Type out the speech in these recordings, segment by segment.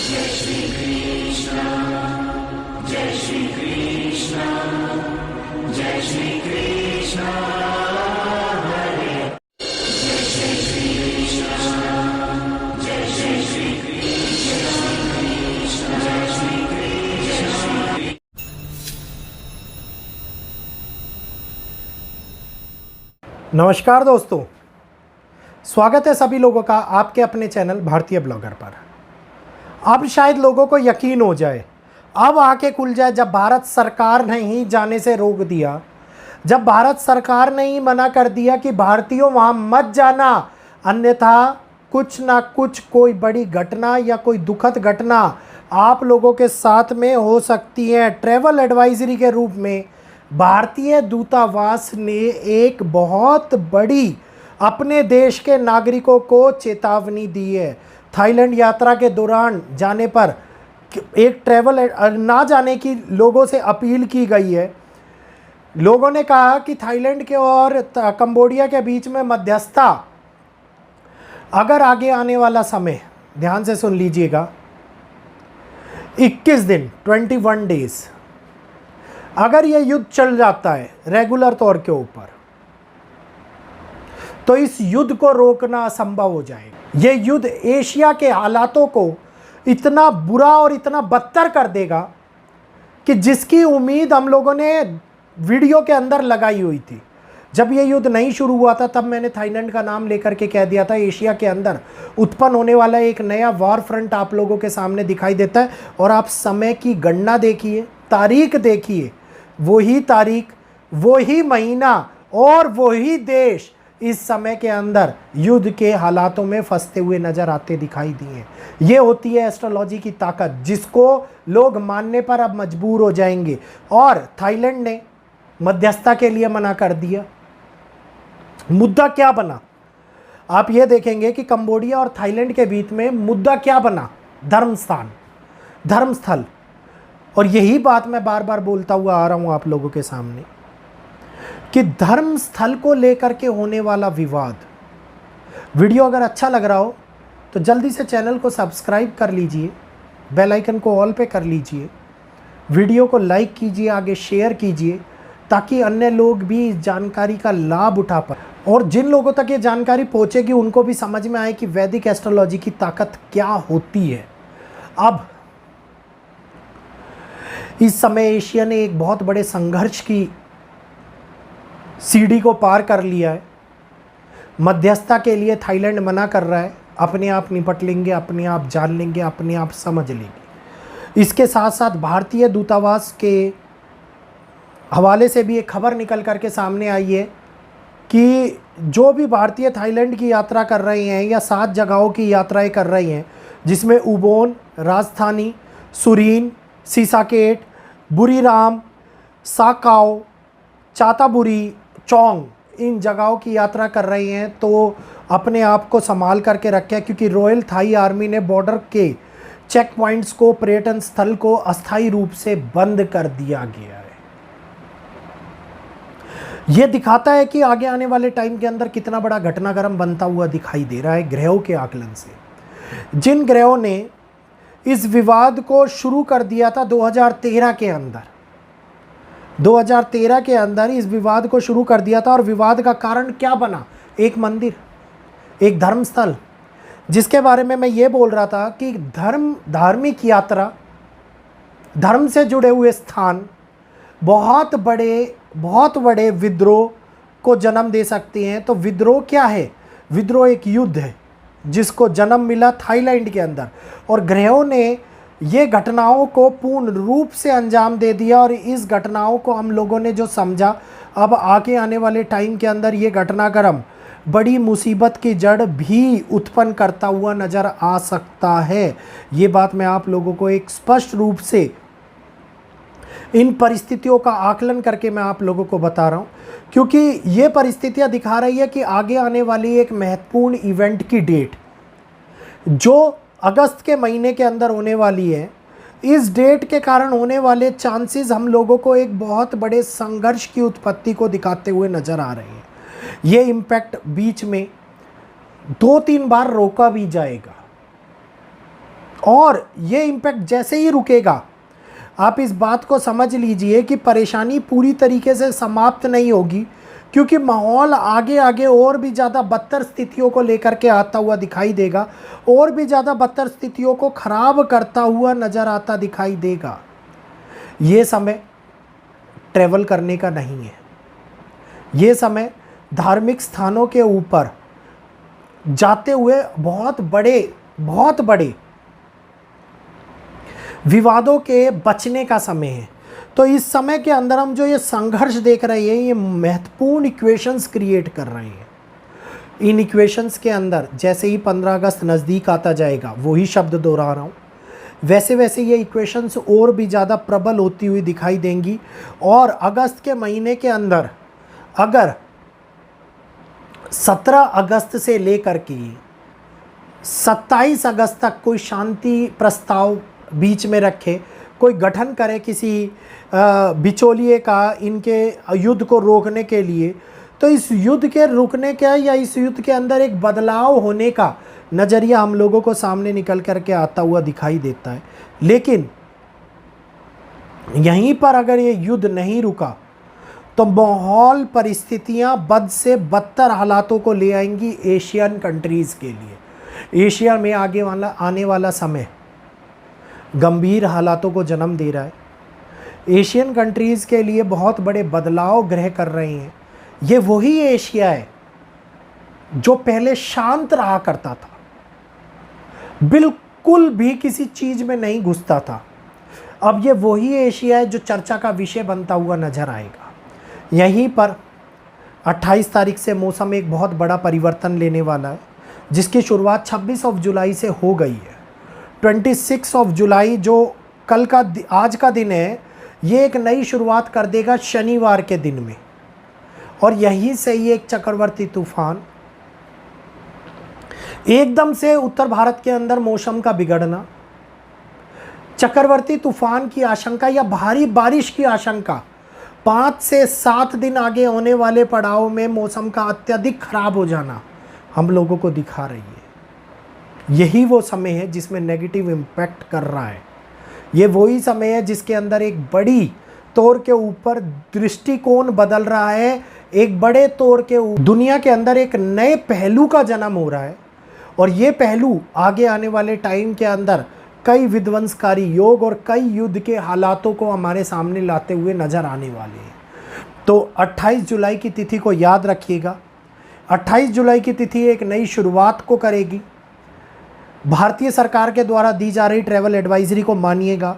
जय श्री कृष्ण, जय श्री कृष्ण, जय श्री कृष्ण हरे, जय श्री कृष्ण, जय श्री कृष्ण, जय श्री कृष्ण। नमस्कार दोस्तों, स्वागत है सभी लोगों का आपके अपने चैनल भारतीय ब्लॉगर पर। अब शायद लोगों को यकीन हो जाए, अब आंखें खुल जाए, जब भारत सरकार ने ही जाने से रोक दिया, जब भारत सरकार ने ही मना कर दिया कि भारतीयों वहाँ मत जाना, अन्यथा कुछ ना कुछ कोई बड़ी घटना या कोई दुखद घटना आप लोगों के साथ में हो सकती है। ट्रैवल एडवाइजरी के रूप में भारतीय दूतावास ने एक बहुत बड़ी अपने देश के नागरिकों को चेतावनी दी है। थाईलैंड यात्रा के दौरान जाने पर एक ट्रैवल ना जाने की लोगों से अपील की गई है। लोगों ने कहा कि थाईलैंड के और कंबोडिया के बीच में मध्यस्थता अगर आगे आने वाला समय, ध्यान से सुन लीजिएगा, 21 दिन 21 डेज अगर ये युद्ध चल जाता है रेगुलर तौर के ऊपर, तो इस युद्ध को रोकना असंभव हो जाएगा। ये युद्ध एशिया के हालातों को इतना बुरा और इतना बदतर कर देगा कि जिसकी उम्मीद हम लोगों ने वीडियो के अंदर लगाई हुई थी। जब ये युद्ध नहीं शुरू हुआ था तब मैंने थाईलैंड का नाम लेकर के कह दिया था एशिया के अंदर उत्पन्न होने वाला एक नया वॉर फ्रंट आप लोगों के सामने दिखाई देता है। और आप समय की गणना देखिए, तारीख देखिए, वही तारीख, वही महीना और वही देश इस समय के अंदर युद्ध के हालातों में फंसते हुए नजर आते दिखाई दिए। ये होती है एस्ट्रोलॉजी की ताकत, जिसको लोग मानने पर अब मजबूर हो जाएंगे। और थाईलैंड ने मध्यस्थता के लिए मना कर दिया। मुद्दा क्या बना आप ये देखेंगे कि कंबोडिया और थाईलैंड के बीच में मुद्दा क्या बना, धर्मस्थल। और यही बात मैं बार बार बोलता हुआ आ रहा हूं आप लोगों के सामने कि धर्म स्थल को लेकर के होने वाला विवाद। वीडियो अगर अच्छा लग रहा हो तो जल्दी से चैनल को सब्सक्राइब कर लीजिए, बेल आइकन को ऑल पे कर लीजिए, वीडियो को लाइक कीजिए, आगे शेयर कीजिए, ताकि अन्य लोग भी इस जानकारी का लाभ उठा पाए। और जिन लोगों तक ये जानकारी पहुंचेगी उनको भी समझ में आए कि वैदिक एस्ट्रोलॉजी की ताकत क्या होती है। अब इस समय एशिया ने एक बहुत बड़े संघर्ष की सीढ़ी को पार कर लिया है। मध्यस्थता के लिए थाईलैंड मना कर रहा है, अपने आप निपट लेंगे, अपने आप जान लेंगे, अपने आप समझ लेंगे। इसके साथ साथ भारतीय दूतावास के हवाले से भी एक खबर निकल करके सामने आई है कि जो भी भारतीय थाईलैंड की यात्रा कर रहे हैं या 7 जगहों की यात्राएं कर रहे हैं, जिसमें उबोन, राजधानी, सुरीन, सिसाकेट, बुरीराम, साकाओ, चाताबुरी, चोंग, इन जगहों की यात्रा कर रहे हैं, तो अपने आप को संभाल करके रखें, क्योंकि रॉयल थाई आर्मी ने बॉर्डर के चेक पॉइंट्स को, पर्यटन स्थल को अस्थायी रूप से बंद कर दिया गया है। यह दिखाता है कि आगे आने वाले टाइम के अंदर कितना बड़ा घटनाक्रम बनता हुआ दिखाई दे रहा है ग्रहों के आकलन से। जिन ग्रहों ने इस विवाद को शुरू कर दिया था 2013 के अंदर, 2013 के अंदर इस विवाद को शुरू कर दिया था। और विवाद का कारण क्या बना? एक मंदिर, एक धर्मस्थल, जिसके बारे में मैं ये बोल रहा था कि धार्मिक यात्रा, धर्म से जुड़े हुए स्थान बहुत बड़े विद्रोह को जन्म दे सकते हैं। तो विद्रोह क्या है? विद्रोह एक युद्ध है जिसको जन्म मिला थाईलैंड के अंदर, और ग्रहों ने ये घटनाओं को पूर्ण रूप से अंजाम दे दिया। और इस घटनाओं को हम लोगों ने जो समझा, अब आगे आने वाले टाइम के अंदर ये घटनाक्रम बड़ी मुसीबत की जड़ भी उत्पन्न करता हुआ नज़र आ सकता है। ये बात मैं आप लोगों को एक स्पष्ट रूप से इन परिस्थितियों का आकलन करके मैं आप लोगों को बता रहा हूँ, क्योंकि ये परिस्थितियाँ दिखा रही है कि आगे आने वाली एक महत्वपूर्ण इवेंट की डेट जो अगस्त के महीने के अंदर होने वाली है, इस डेट के कारण होने वाले चांसेस हम लोगों को एक बहुत बड़े संघर्ष की उत्पत्ति को दिखाते हुए नज़र आ रहे हैं। ये इम्पैक्ट बीच में 2-3 बार रोका भी जाएगा। और ये इम्पैक्ट जैसे ही रुकेगा, आप इस बात को समझ लीजिए कि परेशानी पूरी तरीके से समाप्त नहीं होगी, क्योंकि माहौल आगे आगे और भी ज़्यादा बदतर स्थितियों को लेकर के आता हुआ दिखाई देगा, और भी ज़्यादा बदतर स्थितियों को ख़राब करता हुआ नज़र आता दिखाई देगा। ये समय ट्रैवल करने का नहीं है। ये समय धार्मिक स्थानों के ऊपर जाते हुए बहुत बड़े विवादों के बचने का समय है। तो इस समय के अंदर हम जो ये संघर्ष देख रहे हैं, ये महत्वपूर्ण इक्वेशंस क्रिएट कर रहे हैं। इन इक्वेशंस के अंदर जैसे ही 15 अगस्त नज़दीक आता जाएगा, वही शब्द दोहरा रहा हूँ, वैसे वैसे ये इक्वेशंस और भी ज़्यादा प्रबल होती हुई दिखाई देंगी। और अगस्त के महीने के अंदर अगर 17 अगस्त से लेकर के 27 अगस्त तक कोई शांति प्रस्ताव बीच में रखे, कोई गठन करे किसी बिचौलिए का इनके युद्ध को रोकने के लिए, तो इस युद्ध के रुकने का या इस युद्ध के अंदर एक बदलाव होने का नज़रिया हम लोगों को सामने निकल करके आता हुआ दिखाई देता है। लेकिन यहीं पर अगर ये युद्ध नहीं रुका तो माहौल परिस्थितियां बद से बदतर हालातों को ले आएंगी एशियन कंट्रीज़ के लिए। एशिया में आने वाला समय गंभीर हालातों को जन्म दे रहा है। एशियन कंट्रीज़ के लिए बहुत बड़े बदलाव ग्रह कर रहे हैं। ये वही एशिया है जो पहले शांत रहा करता था, बिल्कुल भी किसी चीज़ में नहीं घुसता था। अब ये वही एशिया है जो चर्चा का विषय बनता हुआ नजर आएगा। यहीं पर 28 तारीख से मौसम एक बहुत बड़ा परिवर्तन लेने वाला है, जिसकी शुरुआत 26 जुलाई से हो गई है। 26 जुलाई जो आज का दिन है, ये एक नई शुरुआत कर देगा शनिवार के दिन में। और यहीं से ही एक चक्रवर्ती तूफान, एकदम से उत्तर भारत के अंदर मौसम का बिगड़ना, चक्रवर्ती तूफान की आशंका या भारी बारिश की आशंका 5 से 7 दिन आगे होने वाले पड़ाव में मौसम का अत्यधिक खराब हो जाना हम लोगों को दिखा रही है। यही वो समय है जिसमें नेगेटिव इम्पैक्ट कर रहा है। ये वही समय है जिसके अंदर एक बड़ी तौर के ऊपर दृष्टिकोण बदल रहा है। एक बड़े तौर के दुनिया के अंदर एक नए पहलू का जन्म हो रहा है, और ये पहलू आगे आने वाले टाइम के अंदर कई विध्वंसकारी योग और कई युद्ध के हालातों को हमारे सामने लाते हुए नज़र आने वाले हैं। तो 28 जुलाई की तिथि को याद रखिएगा। 28 जुलाई की तिथि एक नई शुरुआत को करेगी। भारतीय सरकार के द्वारा दी जा रही ट्रैवल एडवाइजरी को मानिएगा।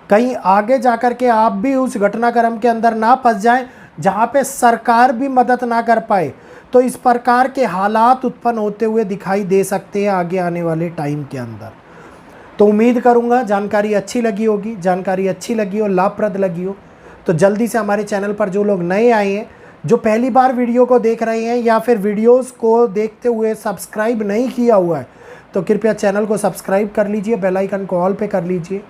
कहीं आगे जाकर के आप भी उस घटनाक्रम के अंदर ना फंस जाएं जहां पे सरकार भी मदद ना कर पाए। तो इस प्रकार के हालात उत्पन्न होते हुए दिखाई दे सकते हैं आगे आने वाले टाइम के अंदर। तो उम्मीद करूंगा जानकारी अच्छी लगी होगी। जानकारी अच्छी लगी हो, लाभप्रद लगी हो, तो जल्दी से हमारे चैनल पर जो लोग नए आए हैं, जो पहली बार वीडियो को देख रहे हैं या फिर वीडियोस को देखते हुए सब्सक्राइब नहीं किया हुआ है, तो कृपया चैनल को सब्सक्राइब कर लीजिए, बेल आइकन को ऑल पे कर लीजिए।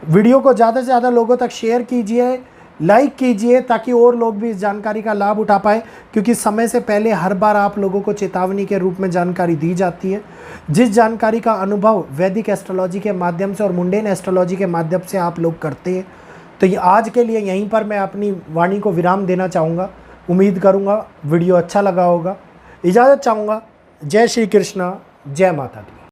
वीडियो को ज़्यादा से ज़्यादा लोगों तक शेयर कीजिए, लाइक कीजिए, ताकि और लोग भी इस जानकारी का लाभ उठा पाए, क्योंकि समय से पहले हर बार आप लोगों को चेतावनी के रूप में जानकारी दी जाती है। जिस जानकारी का अनुभव वैदिक एस्ट्रोलॉजी के माध्यम से और मुंडेन एस्ट्रोलॉजी के माध्यम से आप लोग करते हैं, तो ये आज के लिए यहीं पर मैं अपनी वाणी को विराम देना चाहूँगा। उम्मीद करूँगा वीडियो अच्छा लगा होगा। इजाज़त चाहूँगा। जय श्री कृष्णा, जय माता दी।